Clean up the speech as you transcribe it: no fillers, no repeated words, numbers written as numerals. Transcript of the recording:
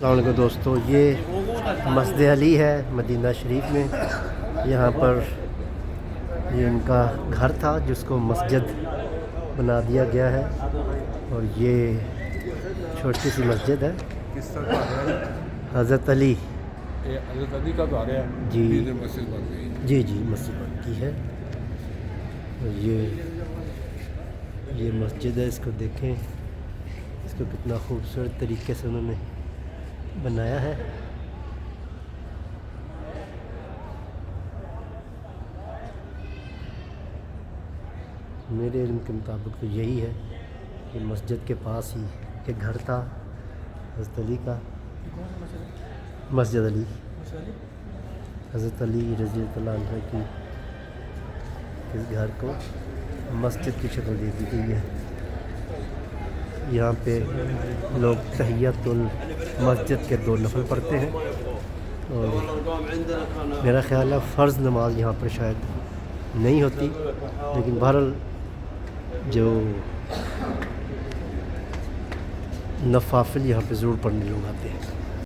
السلام علیکم دوستو، یہ مسجد علی ہے مدینہ شریف میں۔ یہاں پر یہ ان کا گھر تھا جس کو مسجد بنا دیا گیا ہے، اور یہ چھوٹی سی مسجد ہے۔ کس طرح کا ہے؟ حضرت علی حضرت علی کا گھر ہے جی مسجد بن گئی۔ جی مسجد بن کی ہے۔ یہ مسجد ہے، اس کو دیکھیں، اس کو کتنا خوبصورت طریقے سے انہوں نے بنایا ہے۔ میرے علم کے مطابق تو یہی ہے کہ مسجد کے پاس ہی ایک گھر تھا حضرت علی کا۔ مسجد علی حضرت علی رضی اللہ عنہ کی اس گھر کو مسجد کی شکل دے دی گئی ہے۔ یہاں پہ لوگ تحیت المسجد کے 2 نفل پڑھتے ہیں، اور میرا خیال ہے فرض نماز یہاں پر شاید نہیں ہوتی، لیکن بہرحال جو نوافل یہاں پہ ضرور پڑھنے لوگ آتے ہیں۔